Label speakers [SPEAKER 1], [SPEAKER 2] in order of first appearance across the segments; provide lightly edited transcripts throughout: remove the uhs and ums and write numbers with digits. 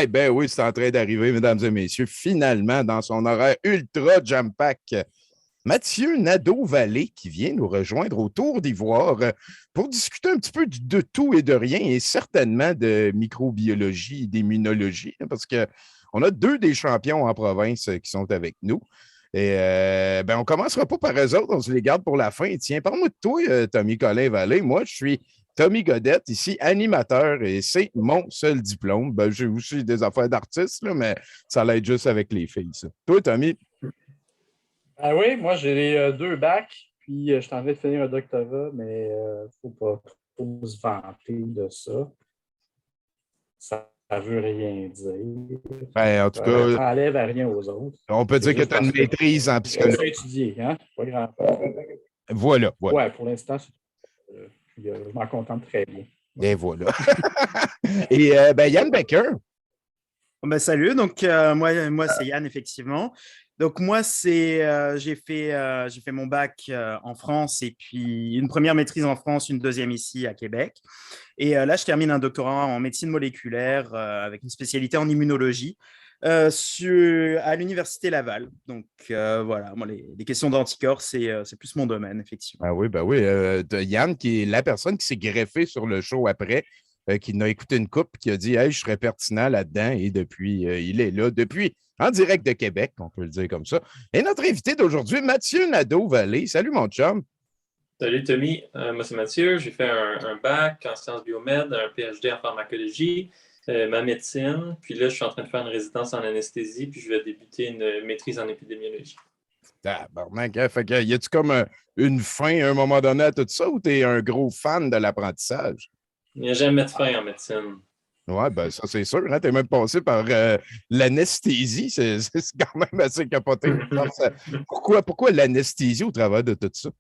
[SPEAKER 1] Ah, ben oui, c'est en train d'arriver, mesdames et messieurs, finalement, dans son horaire ultra jam-pack. Mathieu Nadeau-Vallée qui vient nous rejoindre autour d'Ivoire pour discuter un petit peu de tout et de rien et certainement de microbiologie et d'immunologie, hein, parce qu'on a deux des champions en province qui sont avec nous. Et ben, on ne commencera pas par eux autres, on se les garde pour la fin. Tiens, parle-moi de toi, Tommy Colin Vallée. Moi, je suis Tommy Godette, ici, animateur, et c'est mon seul diplôme. Ben, j'ai aussi des affaires d'artiste, là, mais ça l'aide juste avec les filles, ça. Toi, Tommy?
[SPEAKER 2] Ah oui, moi j'ai deux bacs, puis je suis en train de finir un doctorat, mais faut pas trop se vanter de ça. Ça ne veut rien dire.
[SPEAKER 1] Ben, en tout cas,
[SPEAKER 2] Ça enlève à rien aux autres.
[SPEAKER 1] on peut
[SPEAKER 2] C'est
[SPEAKER 1] dire que
[SPEAKER 2] juste
[SPEAKER 1] tu as
[SPEAKER 2] parce
[SPEAKER 1] une
[SPEAKER 2] que
[SPEAKER 1] maîtrise en
[SPEAKER 2] j'aime
[SPEAKER 1] psychologie.
[SPEAKER 2] ça étudier, hein? Pas grand.
[SPEAKER 1] Voilà, voilà.
[SPEAKER 2] Ouais, pour l'instant, puis, je m'en contente très bien.
[SPEAKER 1] Et voilà. Et ben, Yann Becker.
[SPEAKER 3] Ben, salut, donc moi c'est Yann effectivement. Donc moi j'ai fait mon bac en France et puis une première maîtrise en France, une deuxième ici à Québec. Et là je termine un doctorat en médecine moléculaire avec une spécialité en immunologie à l'université Laval. Donc voilà, moi les questions d'anticorps c'est plus mon domaine effectivement.
[SPEAKER 1] Ah oui, ben oui. Yann, qui est la personne qui s'est greffée sur le show après, qui n'a écouté une coupe, qui a dit hey, je serais pertinent là-dedans. Et depuis, il est là, depuis en direct de Québec, on peut le dire comme ça. Et notre invité d'aujourd'hui, Mathieu Nadeau-Vallée. Salut, mon chum.
[SPEAKER 4] Salut Tommy, moi c'est Mathieu, j'ai fait un bac en sciences biomèdes, un PhD en pharmacologie, ma médecine, puis là je suis en train de faire une résidence en anesthésie, puis je vais débuter une maîtrise en épidémiologie.
[SPEAKER 1] Tabarnak, hein? Fait que, y a-tu comme une fin à un moment donné à tout ça ou t'es un gros fan de l'apprentissage?
[SPEAKER 4] Il n'y a jamais de fin en médecine.
[SPEAKER 1] Ouais, ben ça c'est sûr. Hein? T'es même passé par l'anesthésie. C'est quand même assez capoté. Pourquoi l'anesthésie au travers de tout ça?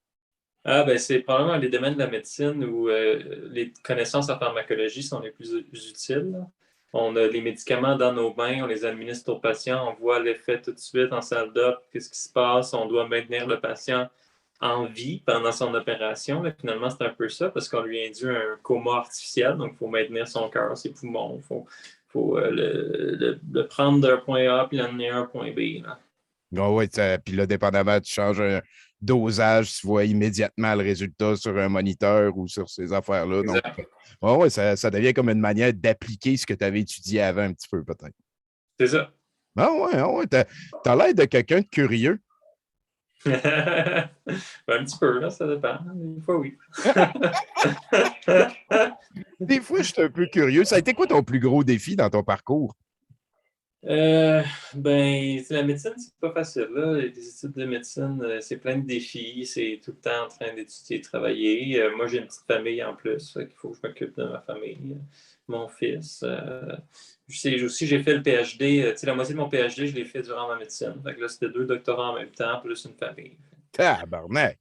[SPEAKER 4] Ah, ben c'est probablement les domaines de la médecine où les connaissances en pharmacologie sont les plus utiles. Là. On a les médicaments dans nos mains, on les administre aux patients, on voit l'effet tout de suite en salle d'op, qu'est-ce qui se passe, on doit maintenir le patient en vie pendant son opération. Là, finalement, c'est un peu ça parce qu'on lui induit un coma artificiel, donc il faut maintenir son cœur, ses poumons, faut le prendre d'un point A puis l'amener à un point B. Là.
[SPEAKER 1] Oh, oui, puis là, dépendamment, tu changes un dosage, tu vois immédiatement le résultat sur un moniteur ou sur ces affaires-là. Donc,
[SPEAKER 4] Exact.
[SPEAKER 1] ouais, ça devient comme une manière d'appliquer ce que tu avais étudié avant un petit peu, peut-être.
[SPEAKER 4] C'est ça.
[SPEAKER 1] Ah ouais, t'as l'air de quelqu'un de curieux.
[SPEAKER 4] Un petit peu, là, ça dépend. Des fois, oui.
[SPEAKER 1] Des fois, je suis un peu curieux. Ça a été quoi ton plus gros défi dans ton parcours?
[SPEAKER 4] Ben, la médecine, c'est pas facile. Là. Les études de médecine, c'est plein de défis. C'est tout le temps en train d'étudier, de travailler. Moi, j'ai une petite famille en plus. Il faut que je m'occupe de ma famille. Mon fils. Je sais aussi, j'ai fait le PhD. La moitié de mon PhD, je l'ai fait durant ma médecine. Fait que là, c'était 2 doctorats en même temps, plus une famille.
[SPEAKER 1] Tabarnak!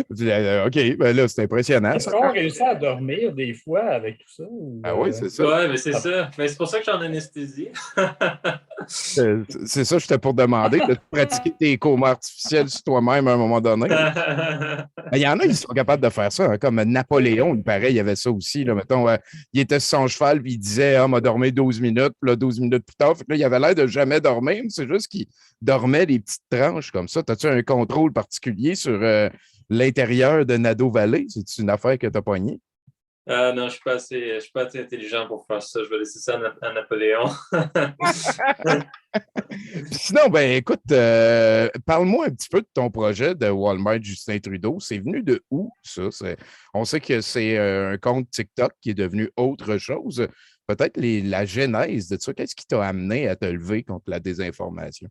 [SPEAKER 1] OK, ben là, c'est impressionnant.
[SPEAKER 2] Est-ce qu'on réussit à dormir des fois avec tout ça? Ou,
[SPEAKER 1] Ah oui, c'est ça.
[SPEAKER 4] Ouais, mais c'est ça. Mais c'est pour ça que je suis en anesthésie.
[SPEAKER 1] C'est ça, j'étais pour demander de pratiquer tes comas artificiels sur toi-même à un moment donné. Il y en a qui sont capables de faire ça, hein, comme Napoléon, pareil, il y avait ça aussi. Là, mettons, il était sur son cheval, puis il disait m'a dormi 12 minutes, puis là, 12 minutes plus tard. Fait que là, il avait l'air de jamais dormir, mais c'est juste qu'il dormait des petites tranches comme ça. As-tu un contrôle particulier sur l'intérieur de Nadeau-Vallée? C'est une affaire que tu as pognée?
[SPEAKER 4] Non, je ne suis pas assez intelligent pour faire ça. Je vais laisser ça à Napoléon.
[SPEAKER 1] Sinon, ben écoute, parle-moi un petit peu de ton projet de Walmart Justin Trudeau. C'est venu de où, ça? On sait que c'est un compte TikTok qui est devenu autre chose. Peut-être la genèse de ça. Qu'est-ce qui t'a amené à te lever contre la désinformation?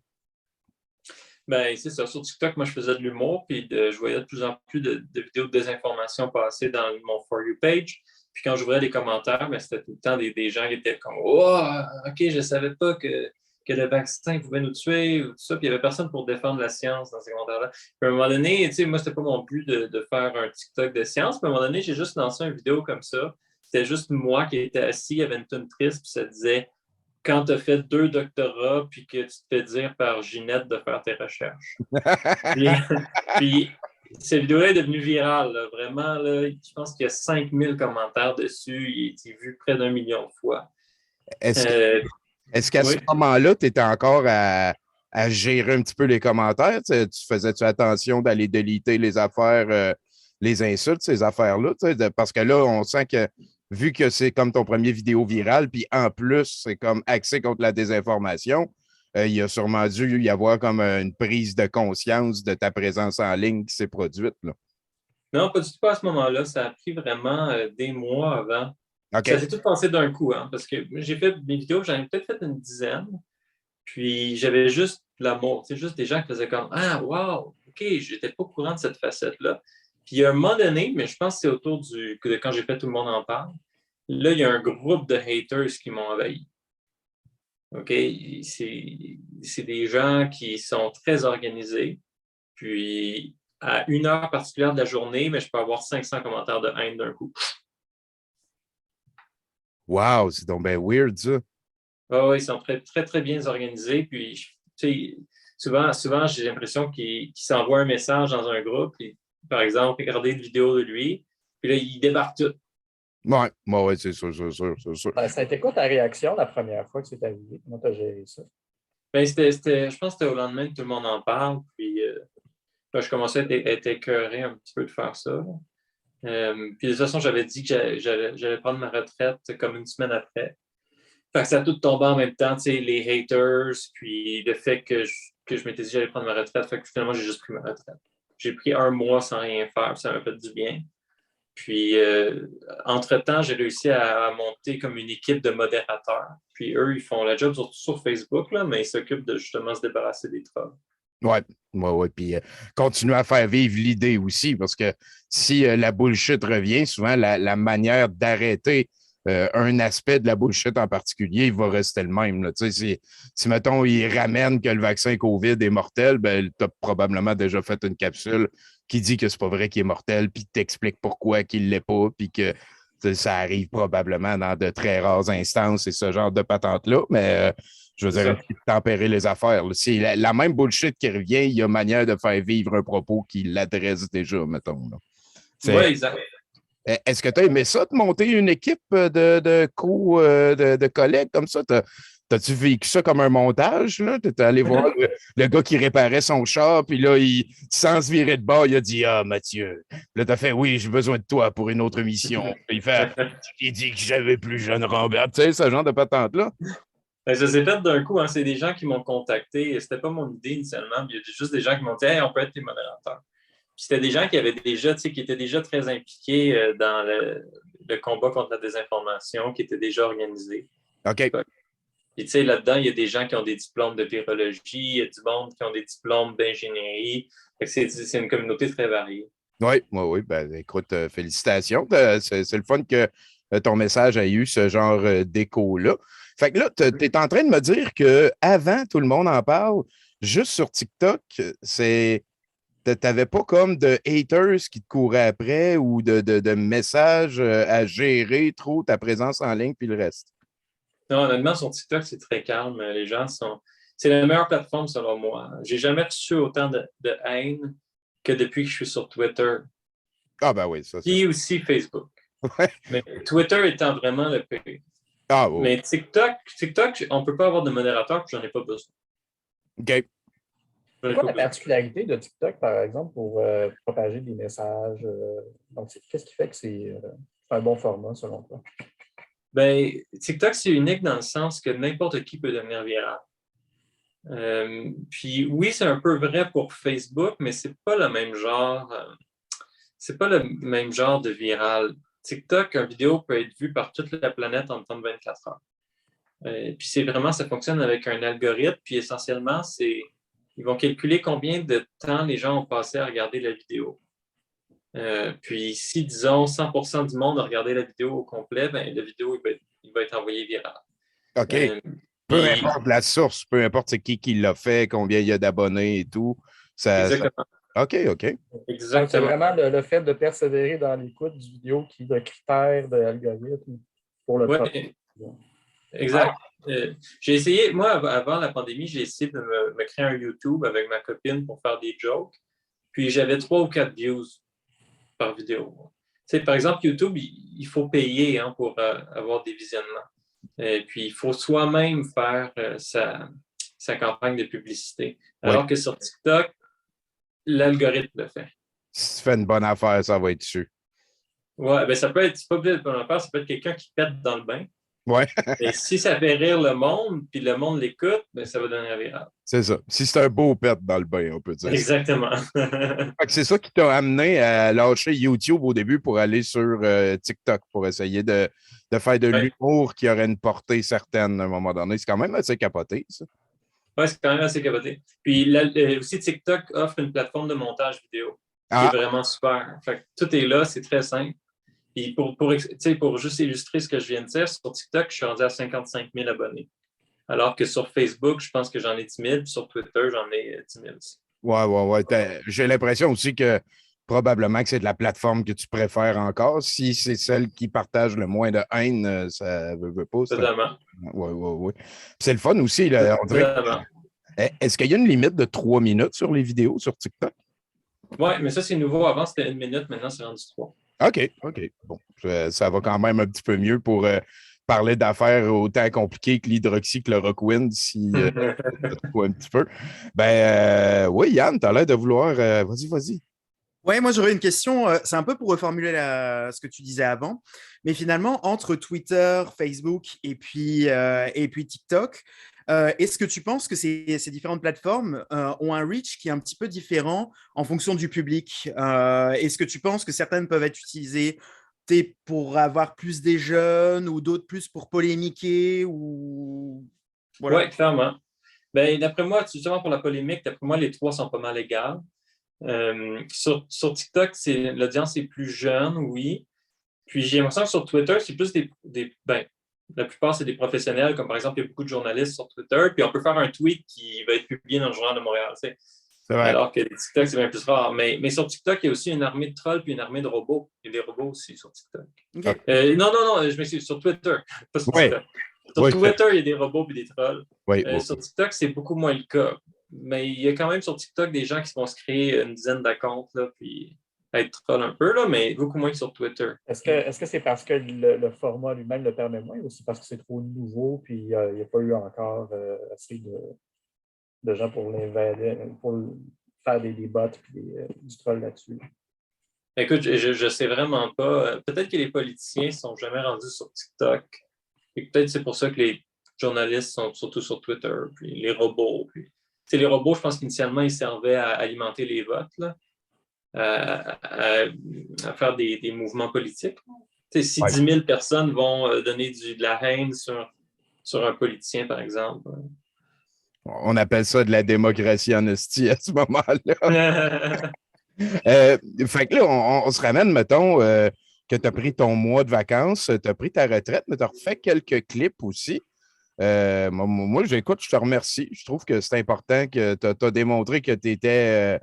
[SPEAKER 4] Ben, c'est ça. Sur TikTok, moi, je faisais de l'humour, puis je voyais de plus en plus de vidéos de désinformation passer dans mon For You page. Puis quand j'ouvrais les commentaires, ben, c'était tout le temps des gens qui étaient comme oh, OK, je ne savais pas que le vaccin pouvait nous tuer ou tout ça. Puis il n'y avait personne pour défendre la science dans ces commentaires-là. Puis à un moment donné, tu sais, moi, c'était pas mon but de faire un TikTok de science. Puis à un moment donné, j'ai juste lancé une vidéo comme ça. C'était juste moi qui étais assis, il y avait une toune triste, puis ça disait quand tu as fait 2 doctorats puis que tu te fais dire par Ginette de faire tes recherches. puis cette vidéo-là est devenue virale. Là. Vraiment, là, je pense qu'il y a 5000 commentaires dessus. Il a été vu près d'1 million de fois.
[SPEAKER 1] Est-ce
[SPEAKER 4] Euh,
[SPEAKER 1] est-ce qu'à ce
[SPEAKER 4] oui.
[SPEAKER 1] moment-là, tu étais encore à gérer un petit peu les commentaires? Tu faisais-tu attention d'aller déliter les affaires, les insultes, ces affaires-là? Parce que là, on sent que vu que c'est comme ton premier vidéo virale, puis en plus, c'est comme axé contre la désinformation, il y a sûrement dû y avoir comme une prise de conscience de ta présence en ligne qui s'est produite, là.
[SPEAKER 4] Non, pas du tout à ce moment-là. Ça a pris vraiment des mois avant. Ça
[SPEAKER 1] OK.
[SPEAKER 4] s'est tout passé d'un coup, hein, parce que j'ai fait mes vidéos, j'en ai peut-être fait une dizaine. Puis j'avais juste l'amour, c'est juste des gens qui faisaient comme Ah, wow, OK, j'étais pas au courant de cette facette-là. Puis à un moment donné, mais je pense que c'est autour de quand j'ai fait Tout le monde en parle, là, il y a un groupe de haters qui m'ont envahi. OK? C'est des gens qui sont très organisés. Puis à une heure particulière de la journée, mais je peux avoir 500 commentaires de haine d'un coup.
[SPEAKER 1] Wow, c'est donc bien weird, ça.
[SPEAKER 4] Ah oui, ils sont très, très, très bien organisés. Puis, tu sais, souvent j'ai l'impression qu'ils s'envoient un message dans un groupe, puis, par exemple, regarder une vidéo de lui, puis là, ils débarquent tout.
[SPEAKER 1] Ouais, ouais, c'est sûr, c'est sûr, c'est sûr.
[SPEAKER 2] Ben, ça a été quoi ta réaction la première fois que c'est arrivé? Comment tu as géré ça?
[SPEAKER 4] Ben, je pense que c'était au lendemain que tout le monde en parle, puis là, je commençais à être écœuré un petit peu de faire ça. Puis de toute façon, j'avais dit que j'allais prendre ma retraite comme une semaine après. Fait que ça a tout tombé en même temps, tu sais, les haters, puis le fait que je m'étais dit que j'allais prendre ma retraite. Fait que finalement, j'ai juste pris ma retraite. J'ai pris un mois sans rien faire, puis ça m'a fait du bien. Puis, entre-temps, j'ai réussi à monter comme une équipe de modérateurs. Puis eux, ils font la job surtout sur Facebook, là, mais ils s'occupent de justement se débarrasser des trolls.
[SPEAKER 1] Ouais, ouais, ouais. Puis continuer à faire vivre l'idée aussi, parce que si la bullshit revient, souvent la manière d'arrêter un aspect de la bullshit en particulier, il va rester le même, là. Tu sais, si, mettons, il ramène que le vaccin COVID est mortel, ben, tu as probablement déjà fait une capsule qui dit que c'est pas vrai qu'il est mortel, puis t'explique pourquoi qu'il l'est pas, puis que ça arrive probablement dans de très rares instances et ce genre de patente-là, mais je veux
[SPEAKER 4] C'est
[SPEAKER 1] dire,
[SPEAKER 4] ça.
[SPEAKER 1] tempérer les affaires. C'est la même bullshit qui revient, il y a manière de faire vivre un propos qui l'adresse déjà, mettons. Là.
[SPEAKER 4] Oui,
[SPEAKER 1] C'est,
[SPEAKER 4] exact.
[SPEAKER 1] est-ce que tu as aimé ça de monter une équipe de collègues comme ça? T'as-tu vécu ça comme un montage? Là? T'es allé voir le gars qui réparait son char, puis là, sans se virer de bord, il a dit Ah, Mathieu. Là, t'as fait Oui, j'ai besoin de toi pour une autre mission. Puis il dit que j'avais plus jeune Robert. Tu sais, ce genre de patente-là.
[SPEAKER 4] Ben, ça s'est fait d'un coup, hein. C'est des gens qui m'ont contacté. C'était pas mon idée initialement. Il y a juste des gens qui m'ont dit Hey, on peut être tes modérateurs. Puis c'était des gens qui avaient déjà, tu sais, qui étaient déjà très impliqués dans le combat contre la désinformation, qui étaient déjà organisés.
[SPEAKER 1] OK.
[SPEAKER 4] Puis tu sais, là-dedans, il y a des gens qui ont des diplômes de virologie, il y a du monde qui ont des diplômes d'ingénierie. Fait que c'est une communauté très variée.
[SPEAKER 1] Oui, oui, oui. Ben, écoute, félicitations. C'est le fun que ton message ait eu ce genre d'écho-là. Fait que là, tu es en train de me dire que avant tout le monde en parle, juste sur TikTok, t'avais pas comme de haters qui te couraient après ou de messages à gérer trop ta présence en ligne puis le reste.
[SPEAKER 4] Non, honnêtement, sur TikTok, c'est très calme. Les gens sont. C'est la meilleure plateforme selon moi. J'ai jamais reçu autant de haine que depuis que je suis sur Twitter.
[SPEAKER 1] Ah ben oui, ça c'est.
[SPEAKER 4] Puis aussi Facebook.
[SPEAKER 1] Ouais.
[SPEAKER 4] Mais Twitter étant vraiment le pire.
[SPEAKER 1] Ah oui.
[SPEAKER 4] Mais TikTok, on ne peut pas avoir de modérateur, puis j'en ai pas besoin.
[SPEAKER 1] OK.
[SPEAKER 4] J'en
[SPEAKER 2] C'est
[SPEAKER 4] ai
[SPEAKER 2] quoi
[SPEAKER 4] pas
[SPEAKER 2] la
[SPEAKER 4] besoin.
[SPEAKER 2] particularité de TikTok, par exemple, pour propager des messages? Donc, qu'est-ce qui fait que c'est un bon format, selon toi?
[SPEAKER 4] Ben, TikTok, c'est unique dans le sens que n'importe qui peut devenir viral. Puis oui, c'est un peu vrai pour Facebook, mais c'est pas le même genre. C'est pas le même genre de viral. TikTok, une vidéo peut être vue par toute la planète en temps de 24 heures. Puis c'est vraiment, ça fonctionne avec un algorithme, puis essentiellement, ils vont calculer combien de temps les gens ont passé à regarder la vidéo. Puis si, disons, 100% du monde a regardé la vidéo au complet, ben, la vidéo il va être envoyée virale.
[SPEAKER 1] OK.
[SPEAKER 4] Euh,
[SPEAKER 1] Peu
[SPEAKER 4] puis,
[SPEAKER 1] importe la source, peu importe c'est qui l'a fait, combien il y a d'abonnés et tout.
[SPEAKER 4] exactement.
[SPEAKER 1] OK, OK.
[SPEAKER 2] Donc, c'est
[SPEAKER 4] Exactement.
[SPEAKER 2] vraiment le fait de persévérer dans l'écoute du vidéo qui est le critère de l'algorithme pour le top.
[SPEAKER 4] Oui, exact. J'ai essayé, moi, avant la pandémie, j'ai essayé de me créer un YouTube avec ma copine pour faire des jokes. Puis j'avais 3 ou 4 views par vidéo. Tu sais, par exemple, YouTube, il faut payer hein, pour avoir des visionnements. Et puis, il faut soi-même faire sa campagne de publicité.
[SPEAKER 1] Oui.
[SPEAKER 4] Alors que sur TikTok, l'algorithme le fait.
[SPEAKER 1] Si tu fais une bonne affaire, ça va être dessus.
[SPEAKER 4] Ouais, ben ça peut être, c'est pas obligé de bonne affaire, ça peut être quelqu'un qui pète dans le bain.
[SPEAKER 1] Ouais,
[SPEAKER 4] Et si ça fait rire le monde, puis le monde l'écoute, ben ça va devenir viral.
[SPEAKER 1] c'est ça. Si c'est un beau pet dans le bain, on peut dire ça.
[SPEAKER 4] Exactement.
[SPEAKER 1] Fait que c'est ça qui t'a amené à lâcher YouTube au début pour aller sur TikTok pour essayer de faire de
[SPEAKER 4] Ouais.
[SPEAKER 1] l'humour qui aurait une portée certaine à un moment donné. C'est quand même assez capoté, ça.
[SPEAKER 4] Ouais, c'est quand même assez capoté. Puis aussi, TikTok offre une plateforme de montage vidéo qui est
[SPEAKER 1] Ah,
[SPEAKER 4] vraiment super. Fait que tout est là, c'est très simple. Puis pour juste illustrer ce que je viens de dire, sur TikTok, je suis rendu à 55 000 abonnés. Alors que sur Facebook, je pense que j'en ai 10 000, puis sur Twitter, j'en ai 10 000 aussi.
[SPEAKER 1] ouais. J'ai l'impression aussi que probablement que c'est de la plateforme que tu préfères encore. Si c'est celle qui partage le moins de haine, ça veut pas.
[SPEAKER 4] Totalement.
[SPEAKER 1] Ouais. Puis c'est le fun aussi. Là, on dirait
[SPEAKER 4] Totalement.
[SPEAKER 1] est-ce qu'il y a une limite de 3 minutes sur les vidéos sur TikTok?
[SPEAKER 4] Oui, mais ça, c'est nouveau. Avant, c'était 1 minute. Maintenant, c'est rendu 3.
[SPEAKER 1] OK. Bon, ça va quand même un petit peu mieux pour parler d'affaires autant compliquées que l'hydroxychloroquine, si un petit peu. Oui, Yann, tu as l'air de vouloir. Vas-y.
[SPEAKER 3] Ouais, moi j'aurais une question. C'est un peu pour reformuler ce que tu disais avant, mais finalement entre Twitter, Facebook et puis TikTok, est-ce que tu penses que ces différentes plateformes ont un reach qui est un petit peu différent en fonction du public? Est-ce que tu penses que certaines peuvent être utilisées pour avoir plus des jeunes ou d'autres plus pour polémiquer ou voilà.
[SPEAKER 4] Oui, clairement. Ben, d'après moi, justement pour la polémique, d'après moi, les trois sont pas mal égales. Sur TikTok, l'audience est plus jeune, oui. Puis j'ai l'impression que sur Twitter, c'est plus la plupart, c'est des professionnels, comme par exemple, il y a beaucoup de journalistes sur Twitter, puis on peut faire un tweet qui va être publié dans le Journal de Montréal, tu sais.
[SPEAKER 1] C'est vrai.
[SPEAKER 4] Alors que TikTok, c'est bien plus rare. Mais sur TikTok, il y a aussi une armée de trolls puis une armée de robots. Il y a des robots aussi sur TikTok.
[SPEAKER 3] Ok.
[SPEAKER 4] Non, je m'excuse, sur Twitter, pas sur
[SPEAKER 1] Oui.
[SPEAKER 4] TikTok. Sur Twitter, il y a des robots et des trolls.
[SPEAKER 1] Oui.
[SPEAKER 4] Sur TikTok, c'est beaucoup moins le cas. Mais il y a quand même sur TikTok des gens qui vont se créer une dizaine d'accounts, là, puis être troll un peu, là, mais beaucoup moins que sur Twitter.
[SPEAKER 2] Est-ce que c'est parce que le format lui-même le permet moins ou c'est parce que c'est trop nouveau puis il n'y a pas eu encore assez de gens pour l'invader, pour faire des bots et du troll là-dessus?
[SPEAKER 4] Écoute, je sais vraiment pas. Peut-être que les politiciens ne sont jamais rendus sur TikTok. Et peut-être c'est pour ça que les journalistes sont surtout sur Twitter, puis les robots. Puis... Les robots, je pense qu'initialement, ils servaient à alimenter les votes, là, à faire des mouvements politiques. Si 10 000 personnes vont donner de la haine sur un politicien, par exemple.
[SPEAKER 1] On appelle ça de la démocratie en hostie à ce moment-là. Fait que là, on se ramène, mettons, que tu as pris ton mois de vacances, tu as pris ta retraite, mais tu as refait quelques clips aussi. Moi, j'écoute, je te remercie. Je trouve que c'est important que tu as démontré que tu étais,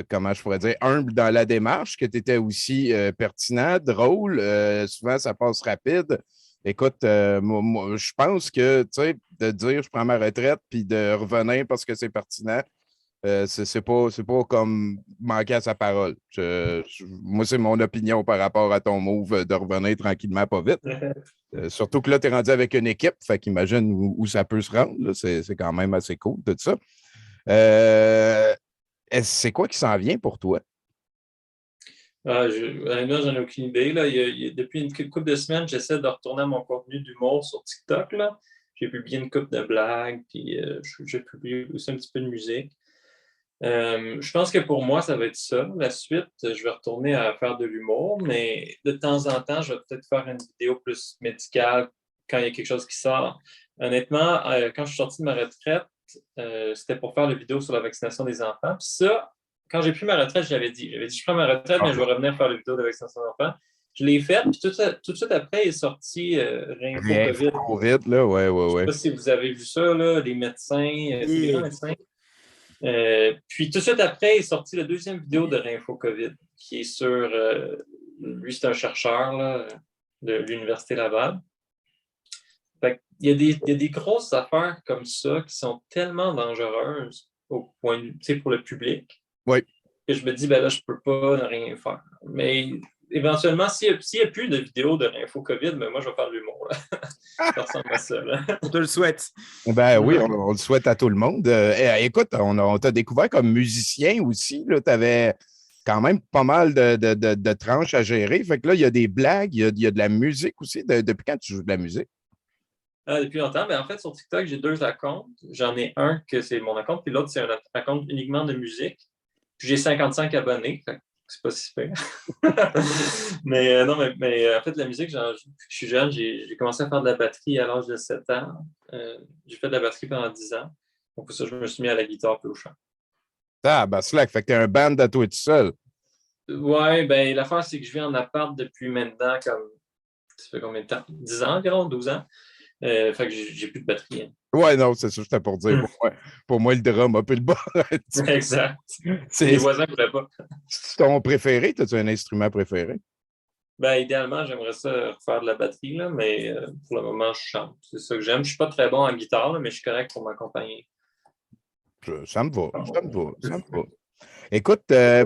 [SPEAKER 1] comment je pourrais dire, humble dans la démarche, que tu étais aussi pertinent, drôle. Souvent, ça passe rapide. Écoute, moi, je pense que, tu sais, de dire je prends ma retraite puis de revenir parce que c'est pertinent, c'est pas comme manquer à sa parole. Moi, c'est mon opinion par rapport à ton move de revenir tranquillement, pas vite. Surtout que là, tu es rendu avec une équipe, fait qu'imagine où ça peut se rendre. C'est quand même assez cool, tout ça. C'est quoi qui s'en vient pour toi?
[SPEAKER 4] Honnêtement, j'en ai aucune idée. Là. Depuis une couple de semaines, j'essaie de retourner à mon contenu d'humour sur TikTok. Là. J'ai publié une couple de blagues, puis j'ai publié aussi un petit peu de musique. Je pense que pour moi, ça va être ça. La suite, je vais retourner à faire de l'humour, mais de temps en temps, je vais peut-être faire une vidéo plus médicale quand il y a quelque chose qui sort. Honnêtement, quand je suis sorti de ma retraite, c'était pour faire la vidéo sur la vaccination des enfants. Puis ça, quand j'ai pris ma retraite, j'avais dit, je prends ma retraite, mais je vais revenir faire la vidéo de la vaccination des enfants. Je l'ai faite, puis tout de suite après, il est sorti Réinfo
[SPEAKER 1] COVID. Là, ouais.
[SPEAKER 4] Je ne sais pas si vous avez vu ça, là, les médecins, c'est des grands médecins. Puis tout de suite après est sorti la deuxième vidéo de Réinfo COVID, qui est sur. Lui, c'est un chercheur là, de l'Université Laval. Il y a des grosses affaires comme ça qui sont tellement dangereuses au point de vue, pour le public.
[SPEAKER 1] Oui.
[SPEAKER 4] Que je me dis, ben là, je ne peux pas ne rien faire. Mais éventuellement, s'il n'y a plus de vidéos de l'info COVID, ben moi, je vais faire de l'humour. Ça ressemble à ça. Là.
[SPEAKER 3] On te le souhaite.
[SPEAKER 1] Ben oui, on le souhaite à tout le monde. Écoute, on t'a découvert comme musicien aussi. Tu avais quand même pas mal de tranches à gérer. Fait que là, il y a des blagues, il y a de la musique aussi. Depuis quand tu joues de la musique?
[SPEAKER 4] Depuis longtemps. Mais en fait, sur TikTok, j'ai 2 comptes. J'en ai un que c'est mon compte, puis l'autre, c'est un compte uniquement de musique. Puis j'ai 55 abonnés. Fait que c'est pas si pire. mais non, mais en fait, la musique, depuis que je suis jeune, j'ai commencé à faire de la batterie à l'âge de 7 ans. J'ai fait de la batterie pendant 10 ans. Donc, pour ça, je me suis mis à la guitare et au chant.
[SPEAKER 1] Ah, ben slack, fait que t'es un band à toi tout seul.
[SPEAKER 4] Ouais, ben l'affaire, c'est que je vis en appart depuis maintenant, comme, ça fait combien de temps? 10 ans environ, 12 ans. Fait que j'ai plus de batterie. Hein.
[SPEAKER 1] Ouais, non, c'est ça, j'étais pour dire. Pour moi, le drum a plus le bas.
[SPEAKER 4] Exact.
[SPEAKER 1] C'est
[SPEAKER 4] Les voisins ne voulaient pas.
[SPEAKER 1] ton préféré? As-tu un instrument préféré?
[SPEAKER 4] Ben, idéalement, j'aimerais ça refaire de la batterie, là, mais pour le moment, je chante. C'est ça que j'aime. Je ne suis pas très bon en guitare, là, mais je suis correct pour m'accompagner.
[SPEAKER 1] Ça me va, ça me va, ça me va. Écoute,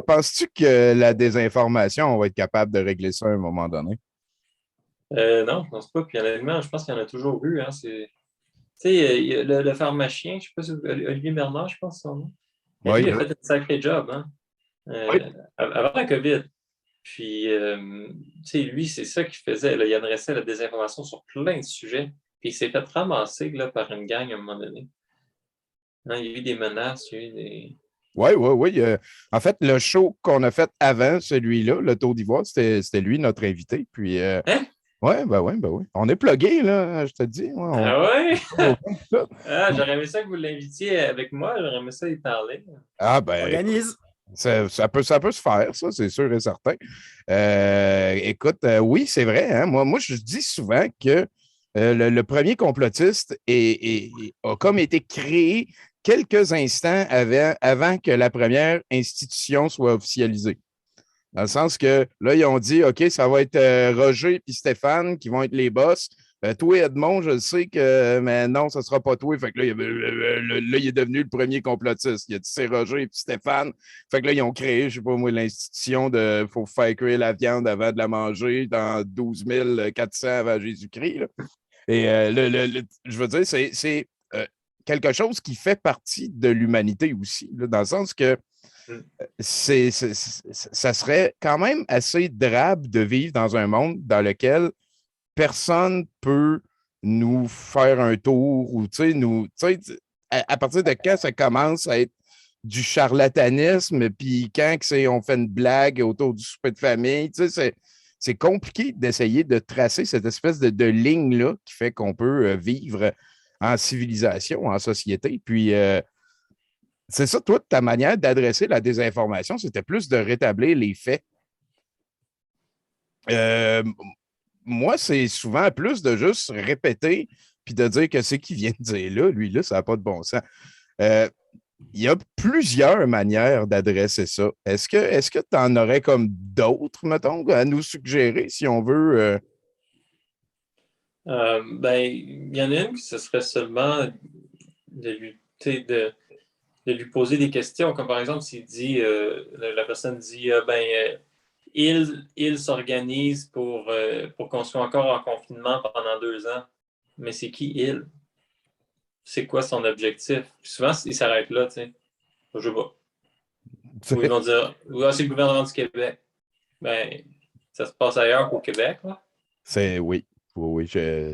[SPEAKER 1] penses-tu que la désinformation, on va être capable de régler ça à un moment donné?
[SPEAKER 4] Non, je pense pas. Puis honnêtement, je pense qu'il y en a toujours eu. Hein, tu sais, il y a le pharmacien, je ne sais pas si Olivier Bernard, je pense son nom.
[SPEAKER 1] Oui,
[SPEAKER 4] Lui, il a fait un sacré job hein,
[SPEAKER 1] oui.
[SPEAKER 4] avant la COVID. Puis, tu sais, lui, c'est ça qu'il faisait. Là, il adressait la désinformation sur plein de sujets. Puis, il s'est fait ramasser là, par une gang à un moment donné. Hein, il y a eu des menaces, il y a eu des.
[SPEAKER 1] Oui, oui, oui. En fait, le show qu'on a fait avant celui-là, le Tour d'Ivoire, c'était lui, notre invité. Puis,
[SPEAKER 4] Hein?
[SPEAKER 1] oui. On est plugué, là, je te dis.
[SPEAKER 4] Ah ouais?
[SPEAKER 1] Ça.
[SPEAKER 4] Ah, j'aurais aimé ça que vous l'invitiez avec moi. J'aurais aimé ça y parler.
[SPEAKER 1] Ah, ben,
[SPEAKER 3] Organise.
[SPEAKER 1] ça peut se faire, ça, c'est sûr et certain. Écoute, oui, c'est vrai. Hein, moi, je dis souvent que le premier complotiste a comme été créé quelques instants avant que la première institution soit officialisée. Dans le sens que là, ils ont dit, OK, ça va être Roger et Stéphane qui vont être les boss. Toi, Edmond, je sais que, mais non, ce ne sera pas toi. Fait que là, il est devenu le premier complotiste. Il a dit, c'est Roger et Stéphane. Fait que là, ils ont créé, je ne sais pas moi, l'institution de faut faire cuire la viande avant de la manger dans 12 400 avant Jésus-Christ. Là. Et je veux dire, c'est quelque chose qui fait partie de l'humanité aussi, là, dans le sens que ça serait quand même assez drabe de vivre dans un monde dans lequel personne peut nous faire un tour ou, à partir de quand ça commence à être du charlatanisme, puis quand on fait une blague autour du souper de famille, c'est compliqué d'essayer de tracer cette espèce de ligne-là qui fait qu'on peut vivre en civilisation, en société. Puis, c'est ça, toi, ta manière d'adresser la désinformation, c'était plus de rétablir les faits. Moi, c'est souvent plus de juste répéter puis de dire que c'est qui vient de dire là, lui, là, ça n'a pas de bon sens. Il y a plusieurs manières d'adresser ça. Est-ce que tu en aurais comme d'autres, mettons, à nous suggérer si on veut?
[SPEAKER 4] Ben, il y en a une qui ce serait seulement de lui, de lui poser des questions, comme par exemple s'il dit, la personne dit, il s'organise pour qu'on soit encore en confinement pendant 2 ans. Mais c'est qui il? C'est quoi son objectif? Puis souvent, il s'arrête là, tu sais. Je sais pas. Ou ils vont dire, c'est le gouvernement du Québec. Ben, ça se passe ailleurs qu'au Québec, là.
[SPEAKER 1] Oui.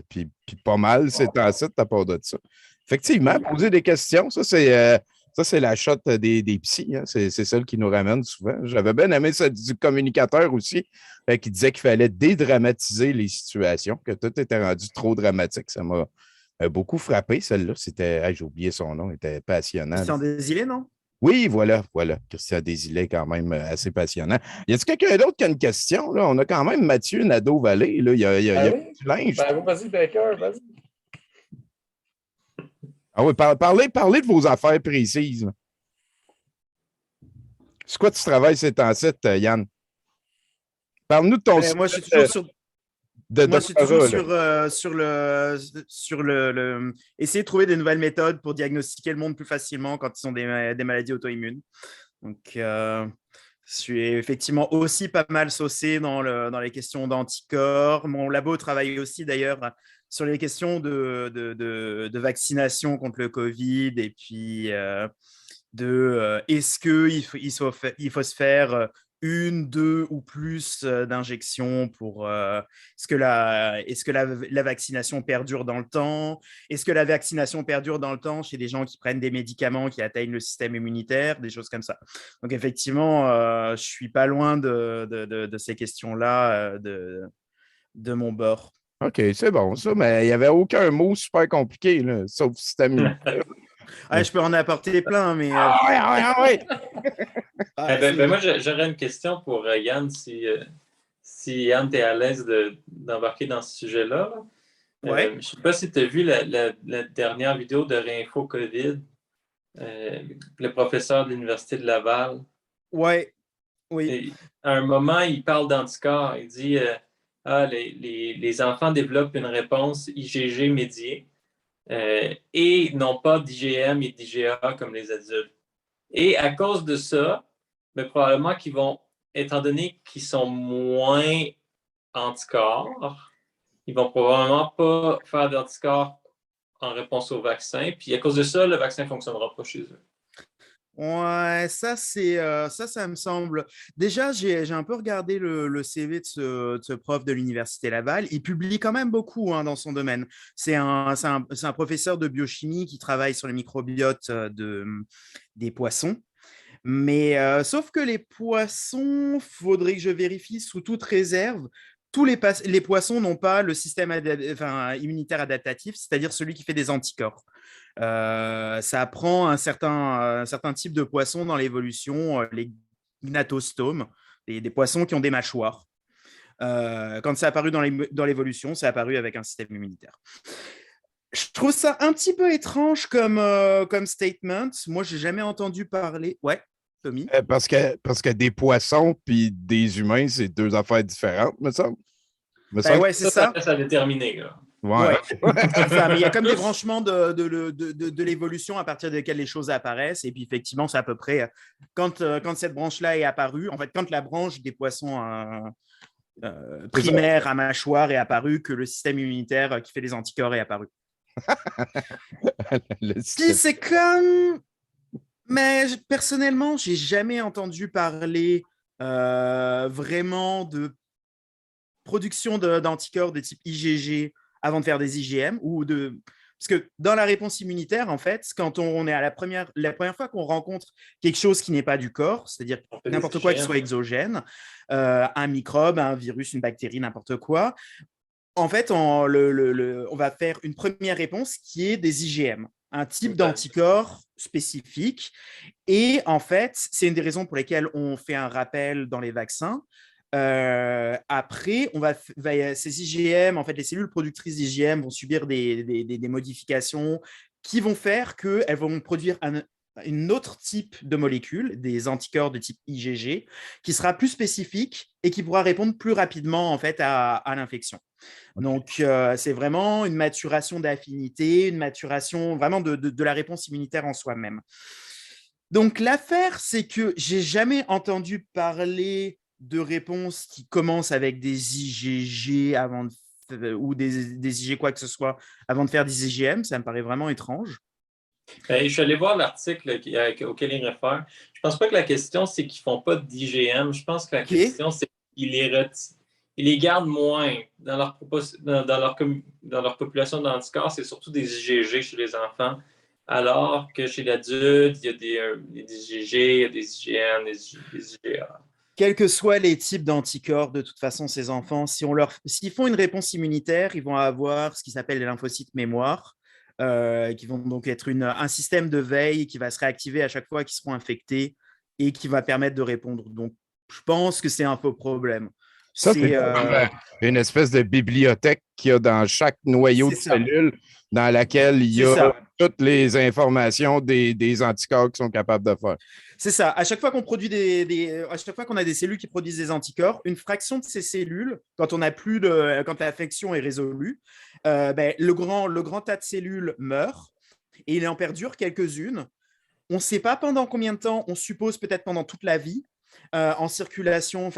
[SPEAKER 1] Puis pas mal, c'est en site à part de ça. Effectivement, poser des questions, ça, c'est la shot des psys. Hein. C'est celle qui nous ramène souvent. J'avais bien aimé ça du communicateur aussi, qui disait qu'il fallait dédramatiser les situations, que tout était rendu trop dramatique. Ça m'a beaucoup frappé, celle-là. J'ai oublié son nom, il était passionnant.
[SPEAKER 3] Christian Desilets, non?
[SPEAKER 1] Oui, voilà. Christian Desilets, quand même assez passionnant. Y a-t-il quelqu'un d'autre qui a une question? Là? On a quand même Mathieu Nadeau-Vallée. Il y a du linge.
[SPEAKER 2] Ben, vas-y, Baker, vas-y.
[SPEAKER 1] Ah oui, parlez de vos affaires précises. Là. C'est quoi tu travailles ces temps-ci, Yann? Parle-nous de ton
[SPEAKER 3] site. Moi, je suis toujours sur. Moi, je suis toujours sur le essayer de trouver des nouvelles méthodes pour diagnostiquer le monde plus facilement quand ils ont des maladies auto-immunes. Donc, Je suis effectivement aussi pas mal saucé dans les questions d'anticorps. Mon labo travaille aussi d'ailleurs sur les questions de vaccination contre le Covid et puis est-ce qu'il faut se faire une, deux ou plus d'injections pour est-ce que la vaccination perdure dans le temps? Est-ce que la vaccination perdure dans le temps chez des gens qui prennent des médicaments qui atteignent le système immunitaire, des choses comme ça. Donc effectivement, je suis pas loin de ces questions-là de mon bord.
[SPEAKER 1] OK, c'est bon, ça, mais il n'y avait aucun mot super compliqué, là, sauf système immunitaire.
[SPEAKER 3] Je peux en apporter plein, mais
[SPEAKER 1] Ah ouais, ah ouais, ah ouais!
[SPEAKER 4] Moi, j'aurais une question pour Yann, si Yann, tu es à l'aise d'embarquer dans ce sujet-là.
[SPEAKER 3] Ouais.
[SPEAKER 4] Je ne sais pas si tu as vu la dernière vidéo de Réinfo COVID, le professeur de l'Université de Laval.
[SPEAKER 3] Ouais, oui.
[SPEAKER 4] Et à un moment, il parle d'anticorps. Il dit les enfants développent une réponse IgG médiée et non pas d'IgM et d'IgA comme les adultes. Et à cause de ça, mais probablement qu'ils vont, étant donné qu'ils sont moins anticorps, ils vont probablement pas faire d'anticorps en réponse au vaccin. Puis à cause de ça, le vaccin ne fonctionnera pas chez eux.
[SPEAKER 3] Ouais, ça me semble. Déjà, j'ai un peu regardé le CV de ce prof de l'Université Laval. Il publie quand même beaucoup dans son domaine. C'est un professeur de biochimie qui travaille sur les microbiotes des poissons. Mais sauf que les poissons, faudrait que je vérifie sous toute réserve. Tous les poissons n'ont pas le système immunitaire adaptatif, c'est-à-dire celui qui fait des anticorps. Ça prend un certain type de poissons dans l'évolution, les gnatostomes, des poissons qui ont des mâchoires. Quand c'est apparu dans l'évolution, c'est apparu avec un système immunitaire. Je trouve ça un petit peu étrange comme statement. Moi, j'ai jamais entendu parler. Ouais, Tommy?
[SPEAKER 1] Parce que des poissons puis des humains, c'est deux affaires différentes, me semble.
[SPEAKER 3] Ouais, c'est ça.
[SPEAKER 4] Ça reste à déterminer. Là.
[SPEAKER 1] Ouais.
[SPEAKER 3] C'est ça, mais il y a comme des branchements de l'évolution à partir desquels les choses apparaissent. Et puis, effectivement, c'est à peu près quand cette branche-là est apparue, en fait, quand la branche des poissons primaires à mâchoire est apparue, que le système immunitaire qui fait les anticorps est apparu. Puis, c'est comme... Mais personnellement, j'ai jamais entendu parler vraiment de production d'anticorps de type IgG avant de faire des IgM parce que dans la réponse immunitaire, en fait, quand on est à la première fois qu'on rencontre quelque chose qui n'est pas du corps, c'est-à-dire n'importe quoi qui soit exogène, un microbe, un virus, une bactérie, n'importe quoi, en fait, on va faire une première réponse qui est des IgM, un type d'anticorps spécifique. Et en fait, c'est une des raisons pour lesquelles on fait un rappel dans les vaccins. Après, ces IgM, en fait, les cellules productrices d'IgM vont subir des modifications qui vont faire qu'elles vont produire un autre type de molécule, des anticorps de type IgG, qui sera plus spécifique et qui pourra répondre plus rapidement en fait à l'infection. Donc, c'est vraiment une maturation d'affinité, une maturation vraiment de la réponse immunitaire en soi-même. Donc, l'affaire, c'est que j'ai jamais entendu parler de réponses qui commencent avec des IgG ou des IG quoi que ce soit avant de faire des IgM. Ça me paraît vraiment étrange.
[SPEAKER 4] Je suis allé voir l'article auquel il réfère. Je pense pas que la question, c'est qu'ils font pas d'IgM. Je pense que la question, c'est qu'ils les gardent moins. Dans leur population d'anticorps, c'est surtout des IgG chez les enfants. Alors que chez l'adulte, il y a des IgG, il y a des IgM, des IgA.
[SPEAKER 3] Quels que soient les types d'anticorps, de toute façon, ces enfants, s'ils font une réponse immunitaire, ils vont avoir ce qui s'appelle les lymphocytes mémoire, qui vont donc être un système de veille qui va se réactiver à chaque fois qu'ils seront infectés et qui va permettre de répondre. Donc, je pense que c'est un faux problème.
[SPEAKER 1] Ça, c'est une espèce de bibliothèque qu'il y a dans chaque noyau de cellule dans laquelle il y a toutes les informations des anticorps qu'ils sont capables de faire.
[SPEAKER 3] C'est ça. À chaque fois qu'on produit à chaque fois qu'on a des cellules qui produisent des anticorps, une fraction de ces cellules, quand l'infection est résolue, le grand tas de cellules meurt et il en perdure quelques-unes. On ne sait pas pendant combien de temps, on suppose peut-être pendant toute la vie. en circulation,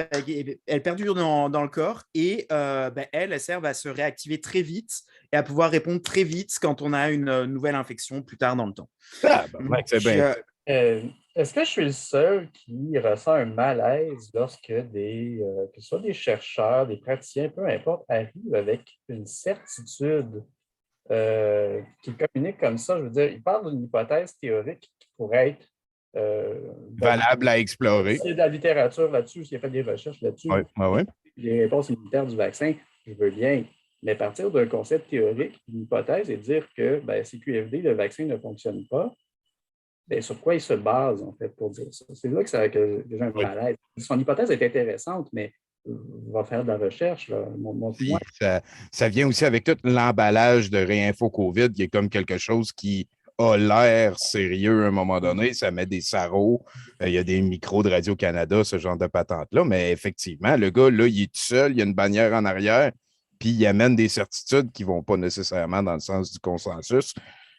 [SPEAKER 3] elles perdurent dans le corps et elles servent à se réactiver très vite et à pouvoir répondre très vite quand on a une nouvelle infection plus tard dans le temps.
[SPEAKER 1] Ah, ben, c'est bien.
[SPEAKER 2] Est-ce que je suis le seul qui ressent un malaise lorsque que ce soit des chercheurs, des praticiens, peu importe, arrivent avec une certitude qu'ils communiquent comme ça? Je veux dire, ils parlent d'une hypothèse théorique qui pourrait être
[SPEAKER 1] Valable à explorer.
[SPEAKER 2] s'il y a de la littérature là-dessus, s'il y a fait des recherches là-dessus,
[SPEAKER 1] Ouais.
[SPEAKER 2] les réponses immunitaires du vaccin, je veux bien. Mais partir d'un concept théorique, d'une hypothèse, et dire que CQFD, le vaccin ne fonctionne pas, sur quoi il se base, en fait, pour dire ça? C'est là que j'ai un malaise. Son hypothèse est intéressante, mais on va faire de la recherche. Là.
[SPEAKER 1] Puis, ça vient aussi avec tout l'emballage de Réinfo COVID, qui est comme quelque chose qui a l'air sérieux à un moment donné. Ça met des sarraux. Il y a des micros de Radio-Canada, ce genre de patente-là. Mais effectivement, le gars, là, il est tout seul, il y a une bannière en arrière, puis il amène des certitudes qui ne vont pas nécessairement dans le sens du consensus.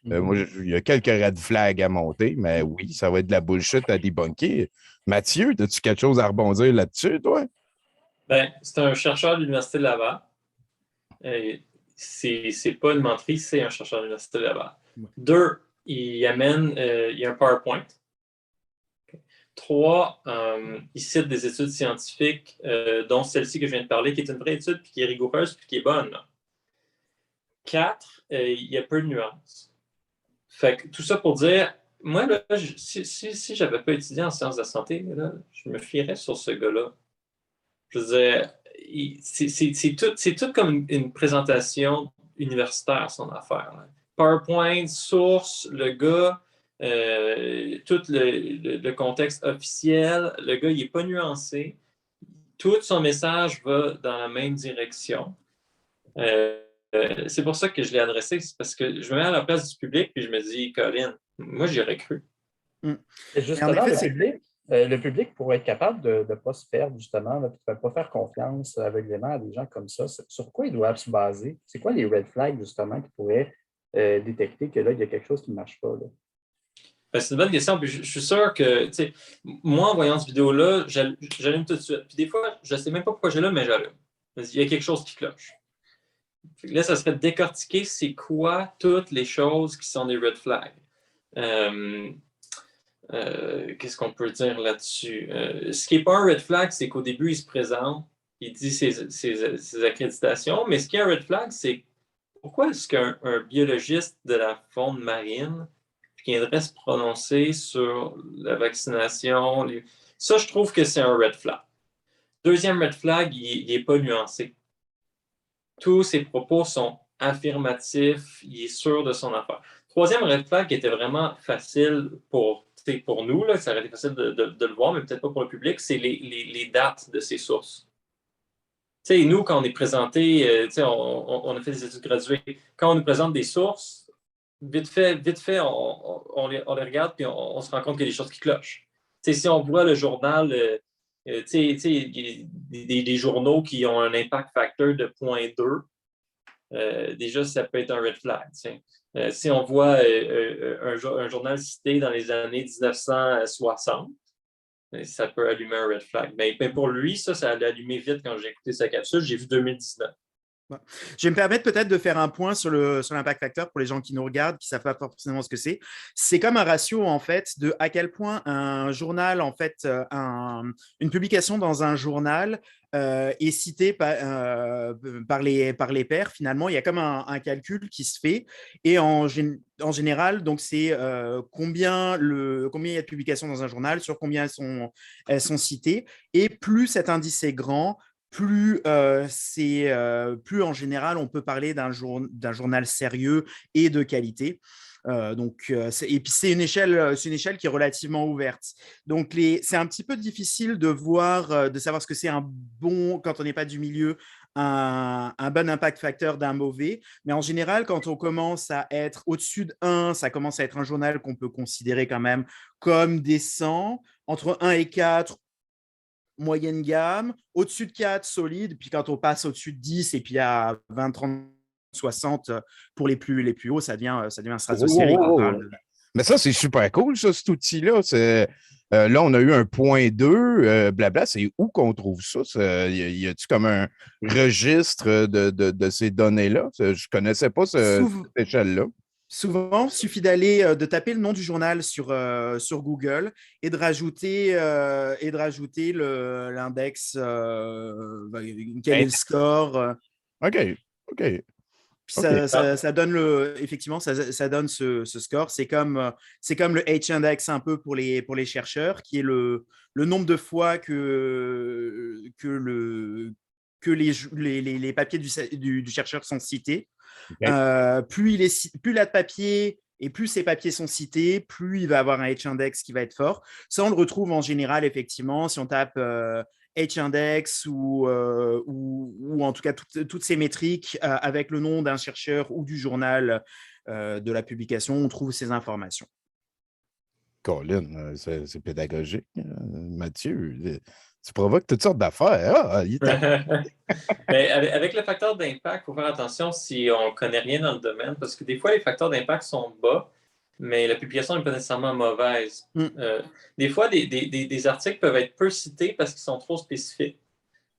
[SPEAKER 1] Moi, il y a quelques red flags à monter, mais oui, ça va être de la bullshit à débunker. Mathieu, as-tu quelque chose à rebondir là-dessus, toi?
[SPEAKER 4] Ben, c'est un chercheur de l'Université de Laval. C'est pas une menterie, c'est un chercheur de l'Université de Laval. 2, il amène, il y a un PowerPoint. 3, il cite des études scientifiques, dont celle-ci que je viens de parler, qui est une vraie étude, puis qui est rigoureuse, puis qui est bonne. 4, il y a peu de nuances. Fait que tout ça pour dire, moi, là, si je n'avais pas étudié en sciences de la santé, là, je me fierais sur ce gars-là. Je veux dire, c'est tout comme une présentation universitaire, son affaire. Là. PowerPoint, source, le gars, tout le contexte officiel, le gars, il n'est pas nuancé. Tout son message va dans la même direction. C'est pour ça que je l'ai adressé, c'est parce que je me mets à la place du public et je me dis, Colin, moi, j'y aurais cru.
[SPEAKER 2] Justement, le public pourrait être capable de ne pas se perdre, justement, de ne pas faire confiance aveuglément à des gens comme ça. Sur quoi ils doivent se baser? C'est quoi les red flags, justement, qui pourraient détecter que là, il y a quelque chose qui ne marche pas? Là?
[SPEAKER 4] Ben, c'est une bonne question. Puis je suis sûr que, tu sais, moi, en voyant cette vidéo-là, j'allume tout de suite. Puis des fois, je ne sais même pas pourquoi j'allume, mais j'allume. Il y a quelque chose qui cloche. Là, ça serait de décortiquer c'est quoi toutes les choses qui sont des red flags. Qu'est-ce qu'on peut dire là-dessus? Ce qui n'est pas un red flag, c'est qu'au début, il se présente, il dit ses accréditations, mais ce qui est un red flag, c'est pourquoi est-ce qu'un biologiste de la faune marine viendrait se prononcer sur la vaccination? Ça, je trouve que c'est un red flag. Deuxième red flag, il n'est pas nuancé. Tous ses propos sont affirmatifs, il est sûr de son affaire. Troisième red flag qui était vraiment facile pour nous, là, ça aurait été facile de le voir, mais peut-être pas pour le public, c'est les dates de ses sources. T'sais, nous, quand on est présenté, on a fait des études graduées, quand on nous présente des sources, vite fait, on les regarde et on se rend compte qu'il y a des choses qui clochent. T'sais, si on voit le journal, des journaux qui ont un impact factor de 0,2, déjà, ça peut être un red flag. Si on voit un journal cité dans les années 1960, ça peut allumer un red flag. Mais pour lui, ça allait allumer vite quand j'ai écouté sa capsule. J'ai vu 2019.
[SPEAKER 3] Je vais me permettre peut-être de faire un point sur l'impact factor pour les gens qui nous regardent, qui ne savent pas forcément ce que c'est. C'est comme un ratio, en fait, de à quel point un journal, en fait, une publication dans un journal est citée par les pairs. Finalement, il y a comme un calcul qui se fait. Et en général, donc c'est combien il y a de publications dans un journal, sur combien elles sont citées. Et plus cet indice est grand, plus en général on peut parler d'un journal sérieux et de qualité. Et puis c'est une échelle qui est relativement ouverte. Donc c'est un petit peu difficile de voir, de savoir ce que c'est un bon, quand on n'est pas du milieu, un bon impact facteur d'un mauvais. Mais en général, quand on commence à être au-dessus de 1, ça commence à être un journal qu'on peut considérer quand même comme décent. Entre 1 et 4, moyenne gamme, au-dessus de 4, solide, puis quand on passe au-dessus de 10 et puis à 20, 30, 60 pour les plus hauts, ça devient stratosphérique.
[SPEAKER 1] Mais ça, c'est super cool, ça, cet outil-là. Là, on a eu un point 2, blabla. C'est où qu'on trouve ça? Y a-t-il comme un registre de ces données-là? Je ne connaissais pas cette échelle-là.
[SPEAKER 3] Souvent, il suffit de taper le nom du journal sur Google et de rajouter l'index, quel est le score.
[SPEAKER 1] OK.
[SPEAKER 3] Puis
[SPEAKER 1] OK.
[SPEAKER 3] ça donne effectivement, ça donne ce score. C'est comme le H-index un peu pour les chercheurs, qui est le nombre de fois que les papiers du chercheur sont cités.
[SPEAKER 1] OK.
[SPEAKER 3] Plus il a de papiers et plus ces papiers sont cités, plus il va avoir un H-index qui va être fort. Ça, on le retrouve en général, effectivement, si on tape H-index ou en tout cas toutes ces métriques avec le nom d'un chercheur ou du journal de la publication, on trouve ces informations.
[SPEAKER 1] Colin, c'est pédagogique, Mathieu. Tu provoques toutes sortes d'affaires. Ah,
[SPEAKER 4] Mais avec le facteur d'impact, il faut faire attention si on ne connaît rien dans le domaine, parce que des fois, les facteurs d'impact sont bas, mais la publication n'est pas nécessairement mauvaise. Des fois, des articles peuvent être peu cités parce qu'ils sont trop spécifiques.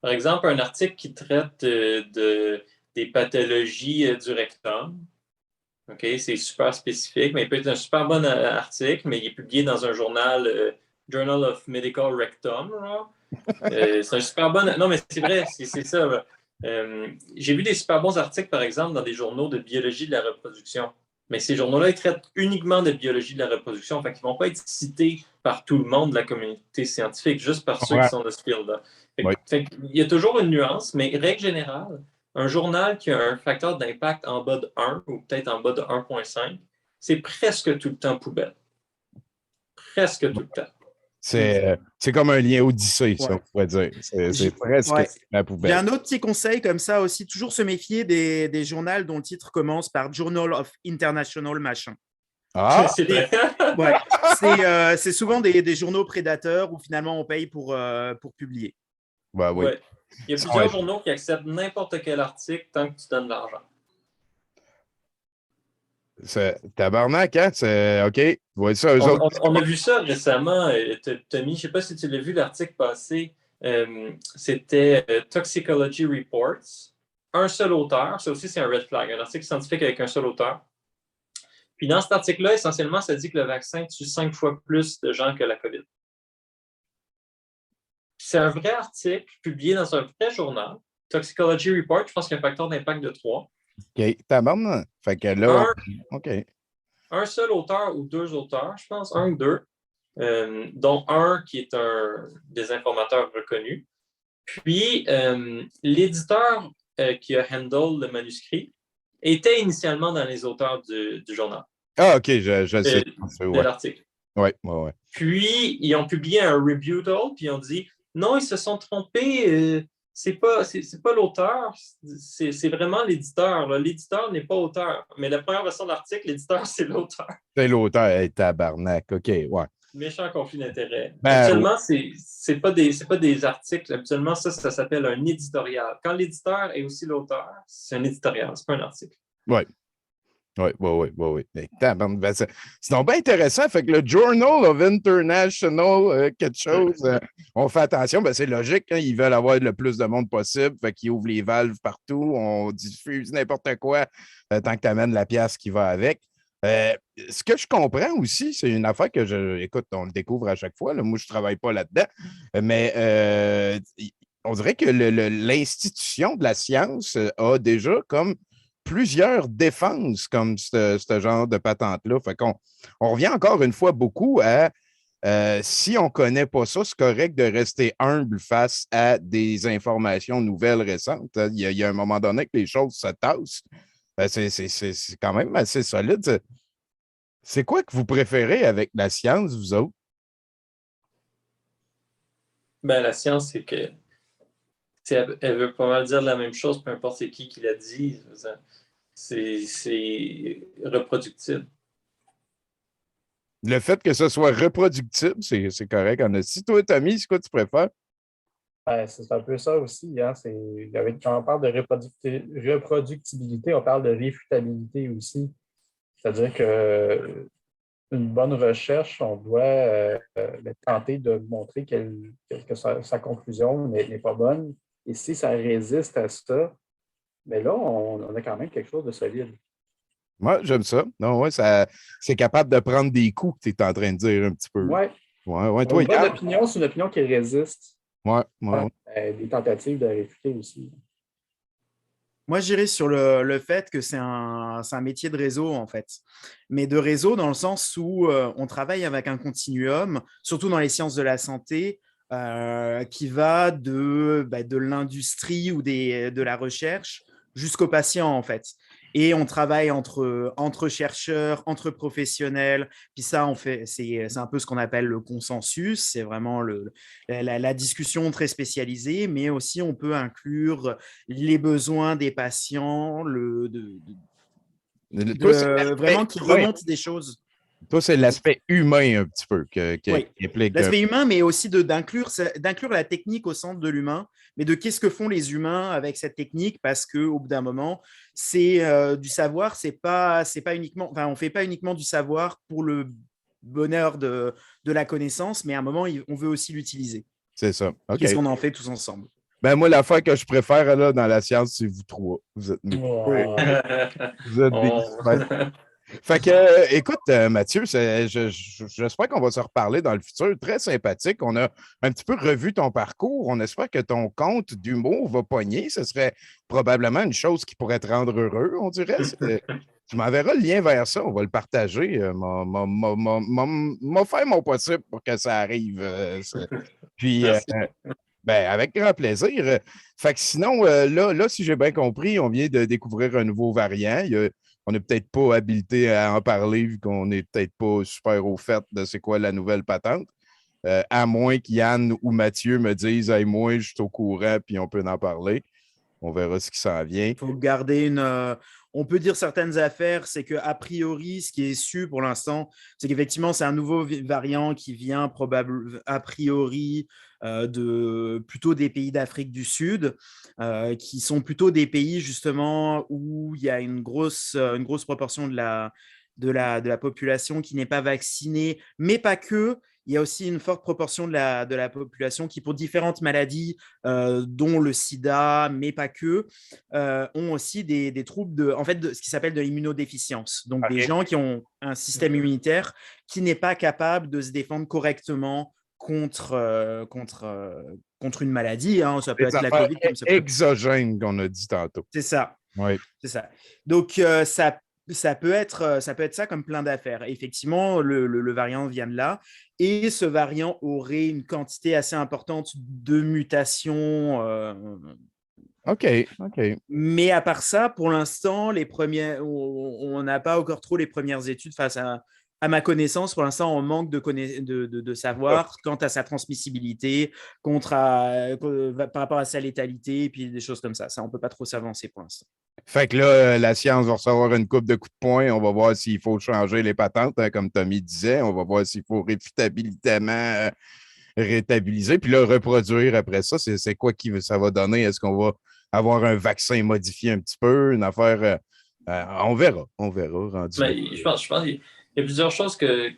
[SPEAKER 4] Par exemple, un article qui traite des pathologies du rectum. Okay, c'est super spécifique, mais il peut être un super bon article, mais il est publié dans un journal Journal of Medical Rectum. C'est un super bon. Non, mais c'est vrai, c'est ça. J'ai vu des super bons articles, par exemple, dans des journaux de biologie de la reproduction. Mais ces journaux-là, ils traitent uniquement de biologie de la reproduction. Fait qu'ils ne vont pas être cités par tout le monde de la communauté scientifique, juste par ceux qui sont de ce field-là. Il y a toujours une nuance, mais règle générale, un journal qui a un facteur d'impact en bas de 1 ou peut-être en bas de 1,5, c'est presque tout le temps poubelle. Presque tout le temps.
[SPEAKER 1] C'est comme un lien Odyssée, ça, on pourrait dire. C'est presque la poubelle.
[SPEAKER 3] Il y a un autre petit conseil comme ça aussi, toujours se méfier des journaux dont le titre commence par Journal of International machin.
[SPEAKER 1] Ah!
[SPEAKER 4] C'est vrai.
[SPEAKER 3] C'est souvent des journaux prédateurs où finalement on paye pour publier.
[SPEAKER 1] Ben oui.
[SPEAKER 4] Ouais. Il y a plusieurs journaux qui acceptent n'importe quel article tant que tu donnes de l'argent.
[SPEAKER 1] C'est tabarnak, hein? C'est OK. Vous ça, eux autres.
[SPEAKER 4] On a vu ça récemment, Tommy. Je ne sais pas si tu l'as vu, l'article passé. C'était Toxicology Reports. Un seul auteur. Ça aussi, c'est un red flag. Un article scientifique avec un seul auteur. Puis dans cet article-là, essentiellement, ça dit que le vaccin tue 5 fois plus de gens que la COVID. C'est un vrai article publié dans un vrai journal. Toxicology Report, je pense qu'il y a un facteur d'impact de 3.
[SPEAKER 1] OK. Tabarnak. Fait que là, OK.
[SPEAKER 4] Un seul auteur ou deux auteurs, je pense, un ou deux, dont un qui est un des informateurs reconnus. Puis, l'éditeur qui a handle le manuscrit était initialement dans les auteurs du journal.
[SPEAKER 1] Ah, OK, je sais.
[SPEAKER 4] De l'article.
[SPEAKER 1] Oui.
[SPEAKER 4] Puis, ils ont publié un rebuttal, puis ils ont dit non, ils se sont trompés. C'est pas l'auteur, c'est vraiment l'éditeur. L'éditeur n'est pas auteur. Mais la première version de l'article, l'éditeur, c'est l'auteur.
[SPEAKER 1] C'est l'auteur, hey, tabarnak. OK, ouais.
[SPEAKER 4] Méchant conflit d'intérêt. Habituellement, c'est pas des articles. Habituellement, ça s'appelle un éditorial. Quand l'éditeur est aussi l'auteur, c'est un éditorial, c'est pas un article.
[SPEAKER 1] Oui. C'est donc bien intéressant. Fait que le Journal of International, quelque chose, on fait attention. Ben, c'est logique. Hein, ils veulent avoir le plus de monde possible. Fait qu'ils ouvrent les valves partout. On diffuse n'importe quoi tant que tu amènes la pièce qui va avec. Ce que je comprends aussi, c'est une affaire que écoute, on le découvre à chaque fois. Là. Moi, je ne travaille pas là-dedans. Mais on dirait que l'institution de la science a déjà comme plusieurs défenses comme ce genre de patente-là. Fait qu'on revient encore une fois beaucoup à si on ne connaît pas ça, c'est correct de rester humble face à des informations nouvelles récentes. Il y a un moment donné que les choses se tassent. C'est quand même assez solide. C'est quoi que vous préférez avec la science, vous autres?
[SPEAKER 4] Ben, la science, c'est que elle veut pas mal dire la même chose, peu importe c'est qui l'a dit. C'est reproductible.
[SPEAKER 1] Le fait que ce soit reproductible, c'est correct. Si toi, Tommy, c'est quoi tu préfères?
[SPEAKER 2] Ben, c'est un peu ça aussi. Hein? Quand on parle de reproductibilité, on parle de réfutabilité aussi. C'est-à-dire que une bonne recherche, on doit tenter de montrer que sa conclusion n'est pas bonne. Et si ça résiste à ça, mais là, on a quand même quelque chose de solide.
[SPEAKER 1] Moi, j'aime ça. Non, ouais, ça, c'est capable de prendre des coups que tu es en train de dire un petit peu.
[SPEAKER 2] Oui.
[SPEAKER 1] Ouais, toi,
[SPEAKER 2] Une bonne
[SPEAKER 1] Yann?
[SPEAKER 2] opinion, c'est une opinion qui résiste
[SPEAKER 1] Ouais.
[SPEAKER 2] à des tentatives de réfuter aussi.
[SPEAKER 3] Moi, j'irais sur le fait que c'est un métier de réseau, en fait. Mais de réseau dans le sens où on travaille avec un continuum, surtout dans les sciences de la santé, qui va de l'industrie ou de la recherche jusqu'au patient, en fait. Et on travaille entre chercheurs, entre professionnels. Puis ça, c'est un peu ce qu'on appelle le consensus. C'est vraiment la discussion très spécialisée, mais aussi on peut inclure les besoins des patients,
[SPEAKER 1] Toi, c'est
[SPEAKER 3] vraiment qui
[SPEAKER 1] humain.
[SPEAKER 3] remontent des choses.
[SPEAKER 1] Toi, c'est l'aspect humain un petit peu
[SPEAKER 3] Oui,
[SPEAKER 1] qui implique.
[SPEAKER 3] l'aspect humain, mais aussi d'inclure la technique au centre de l'humain, mais de qu'est-ce que font les humains avec cette technique, parce qu'au bout d'un moment, c'est du savoir, c'est pas uniquement, enfin, on fait pas uniquement du savoir pour le bonheur de la connaissance, mais à un moment, on veut aussi l'utiliser.
[SPEAKER 1] C'est ça. OK.
[SPEAKER 3] Qu'est-ce qu'on en fait tous ensemble?
[SPEAKER 1] Ben, moi, l'affaire que je préfère là, dans la science, c'est vous trois. Vous êtes, vous êtes des. Fait que, écoute, Mathieu, j'espère qu'on va se reparler dans le futur. Très sympathique. On a un petit peu revu ton parcours. On espère que ton compte d'humour va pogner. Ce serait probablement une chose qui pourrait te rendre heureux, on dirait. Tu m'enverras le lien vers ça. On va le partager. M'a fait mon possible pour que ça arrive. Puis, ben, avec grand plaisir. Fait que sinon, là, si j'ai bien compris, on vient de découvrir un nouveau variant. On n'est peut-être pas habilité à en parler vu qu'on n'est peut-être pas super au fait de c'est quoi la nouvelle patente. À moins qu'Yann ou Mathieu me disent hey, moi, je suis au courant puis on peut en parler. On verra ce qui s'en vient.
[SPEAKER 3] Il faut garder on peut dire certaines affaires, c'est qu'a priori, ce qui est su pour l'instant, c'est qu'effectivement, c'est un nouveau variant qui vient a priori plutôt des pays d'Afrique du Sud, qui sont plutôt des pays justement où il y a une grosse proportion de la population qui n'est pas vaccinée, mais pas que. Il y a aussi une forte proportion de la population qui, pour différentes maladies, dont le sida, mais pas que, ont aussi des troubles ce qui s'appelle de l'immunodéficience. Donc, des gens qui ont un système immunitaire qui n'est pas capable de se défendre correctement contre une maladie. Hein. Ça peut
[SPEAKER 1] Les
[SPEAKER 3] être la
[SPEAKER 1] affaires
[SPEAKER 3] COVID comme ça.
[SPEAKER 1] exogènes qu'on a dit tantôt.
[SPEAKER 3] C'est ça.
[SPEAKER 1] Oui.
[SPEAKER 3] C'est ça. Donc, ça peut être ça comme plein d'affaires. Effectivement, le variant vient de là. Et ce variant aurait une quantité assez importante de mutations.
[SPEAKER 1] OK.
[SPEAKER 3] Mais à part ça, pour l'instant, on n'a pas encore trop les premières études face à ma connaissance. Pour l'instant, on manque de savoir quant à sa transmissibilité, par rapport à sa létalité, et puis des choses comme ça. Ça, on ne peut pas trop s'avancer pour l'instant.
[SPEAKER 1] Fait que là, la science va recevoir une coupe de coups de poing. On va voir s'il faut changer les patentes, hein, comme Tommy disait. On va voir s'il faut réfutabilitement rétabiliser, puis là, reproduire après ça. C'est quoi ça va donner? Est-ce qu'on va avoir un vaccin modifié un petit peu? Une affaire. On verra. Rendu.
[SPEAKER 4] Mais je pense qu'il y a plusieurs choses que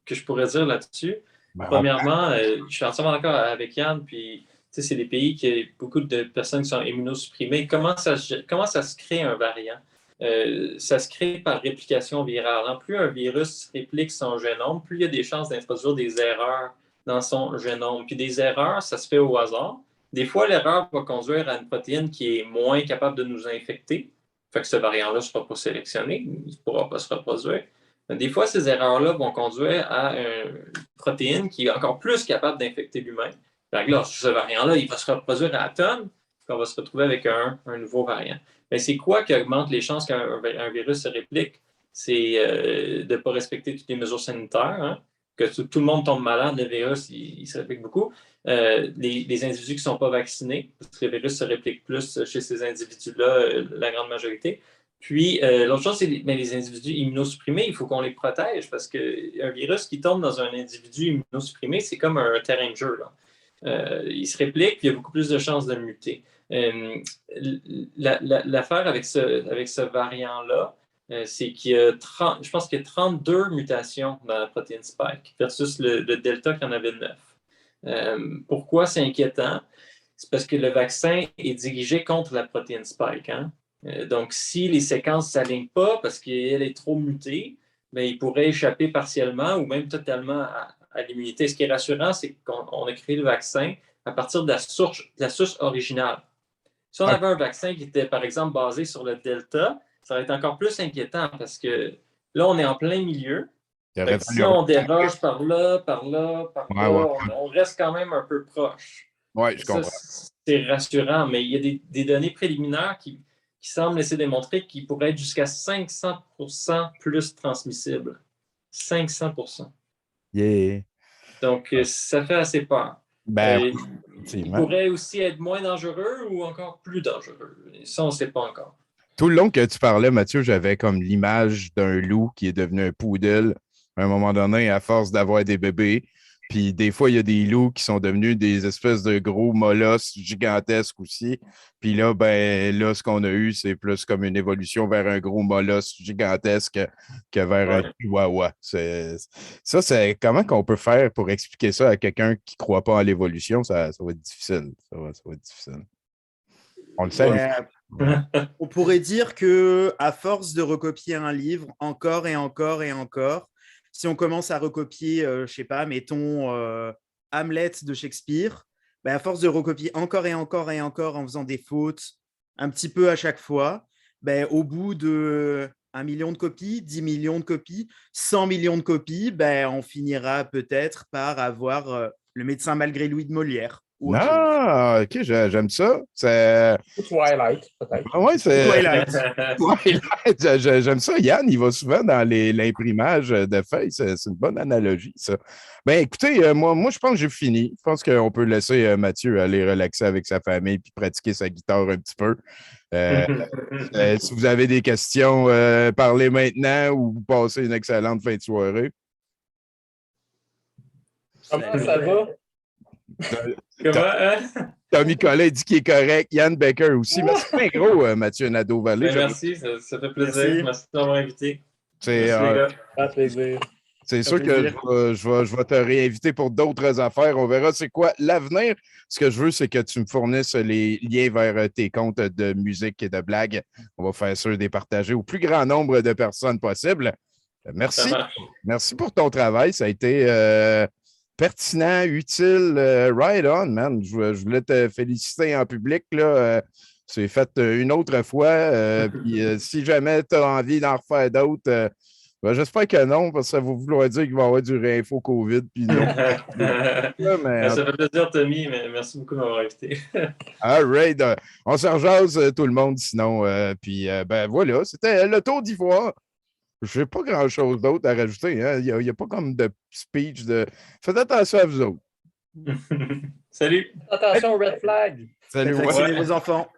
[SPEAKER 4] je pourrais dire là-dessus.
[SPEAKER 1] Ben,
[SPEAKER 4] Premièrement, je suis entièrement d'accord avec Yann, puis c'est des pays qui ont beaucoup de personnes qui sont immunosupprimées. Comment ça se crée un variant? Ça se crée par réplication virale. En plus un virus réplique son génome, plus il y a des chances d'introduire des erreurs dans son génome. Puis des erreurs, ça se fait au hasard. Des fois, l'erreur va conduire à une protéine qui est moins capable de nous infecter. Fait que ce variant-là ne sera pas sélectionné, il ne pourra pas se reproduire. Des fois, ces erreurs-là vont conduire à une protéine qui est encore plus capable d'infecter l'humain. Donc là, ce variant-là, il va se reproduire à tonnes, puis on va se retrouver avec un nouveau variant. Mais c'est quoi qui augmente les chances qu'un virus se réplique? C'est de ne pas respecter toutes les mesures sanitaires, hein? Que tout le monde tombe malade, le virus, il se réplique beaucoup. Les individus qui ne sont pas vaccinés, parce que le virus se réplique plus chez ces individus-là, la grande majorité. Puis, l'autre chose, c'est les individus immunosupprimés, il faut qu'on les protège parce qu'un virus qui tombe dans un individu immunosupprimé, c'est comme un terrain de jeu. Il se réplique, puis il y a beaucoup plus de chances de muter. L'affaire avec ce variant-là, c'est qu'il y a je pense qu'il y a 32 mutations dans la protéine Spike versus le Delta qui en avait 9. Pourquoi c'est inquiétant? C'est parce que le vaccin est dirigé contre la protéine Spike. Hein? Donc, si les séquences ne s'alignent pas parce qu'elle est trop mutée, bien, il pourrait échapper partiellement ou même totalement à l'immunité. Ce qui est rassurant, c'est qu'on a créé le vaccin à partir de la source originale. Si on avait un vaccin qui était, par exemple, basé sur le Delta, ça aurait été encore plus inquiétant parce que là, on est en plein milieu. Si on déroge par là, on reste quand même un peu proche.
[SPEAKER 1] Oui, je comprends.
[SPEAKER 4] C'est rassurant, mais il y a des données préliminaires qui semblent laisser démontrer qu'il pourrait être jusqu'à 500% plus transmissible. 500%.
[SPEAKER 1] Yeah.
[SPEAKER 4] Donc, ça fait assez peur.
[SPEAKER 1] Ben,
[SPEAKER 4] il pourrait aussi être moins dangereux ou encore plus dangereux. Ça, on ne sait pas encore.
[SPEAKER 1] Tout le long que tu parlais, Mathieu, j'avais comme l'image d'un loup qui est devenu un poodle à un moment donné à force d'avoir des bébés. Puis des fois, il y a des loups qui sont devenus des espèces de gros molosses gigantesques aussi. Puis là, ben là, ce qu'on a eu, c'est plus comme une évolution vers un gros molosse gigantesque que vers un chihuahua. Ça, c'est comment qu'on peut faire pour expliquer ça à quelqu'un qui ne croit pas en l'évolution? Ça va être difficile. Ça va être difficile. On le sait.
[SPEAKER 3] On pourrait dire que à force de recopier un livre encore et encore et encore, si on commence à recopier, je sais pas, mettons Hamlet de Shakespeare, ben à force de recopier encore et encore et encore en faisant des fautes un petit peu à chaque fois, ben au bout de 1 million de copies, 10 millions de copies, 100 millions de copies, ben on finira peut-être par avoir le médecin malgré lui de Molière.
[SPEAKER 1] Ah, OK, j'aime ça. C'est
[SPEAKER 2] Twilight, peut-être.
[SPEAKER 1] Ah ouais, c'est
[SPEAKER 3] Twilight.
[SPEAKER 1] Twilight. J'aime ça. Yann, il va souvent dans l'imprimage de feuilles. C'est une bonne analogie, ça. Ben, écoutez, moi, je pense que j'ai fini. Je pense qu'on peut laisser Mathieu aller relaxer avec sa famille puis pratiquer sa guitare un petit peu. Si vous avez des questions, parlez maintenant ou vous passez une excellente fin de soirée.
[SPEAKER 2] Comment ça va?
[SPEAKER 4] Comment, hein?
[SPEAKER 1] Tommy Collet dit qu'il est correct. Yann Becker aussi. Merci bien gros, Mathieu Nadeau-Vallée.
[SPEAKER 4] Merci, ça fait plaisir. Merci de m'avoir invité.
[SPEAKER 1] C'est
[SPEAKER 2] plaisir.
[SPEAKER 1] C'est sûr que je vais te réinviter pour d'autres affaires. On verra c'est quoi l'avenir. Ce que je veux, c'est que tu me fournisses les liens vers tes comptes de musique et de blagues. On va faire sûr de les partager au plus grand nombre de personnes possible. Merci. Merci pour ton travail. Ça a été pertinent, utile. Right on, man. Je voulais te féliciter en public. C'est fait une autre fois. Puis si jamais tu as envie d'en refaire d'autres, ben, j'espère que non, parce que ça va vouloir dire qu'il va y avoir du réinfo COVID. Puis non.
[SPEAKER 4] Ça fait plaisir, Tommy, mais merci beaucoup de m'avoir invité.
[SPEAKER 1] All right. On se rejase tout le monde sinon. Puis ben voilà, c'était le Tour d'Ivoire. Je n'ai pas grand-chose d'autre à rajouter. Hein. Il n'y a pas comme de speech de. Faites attention à vous autres.
[SPEAKER 4] Salut.
[SPEAKER 2] Attention, red flag.
[SPEAKER 1] Salut.
[SPEAKER 3] Vaccinez vos enfants.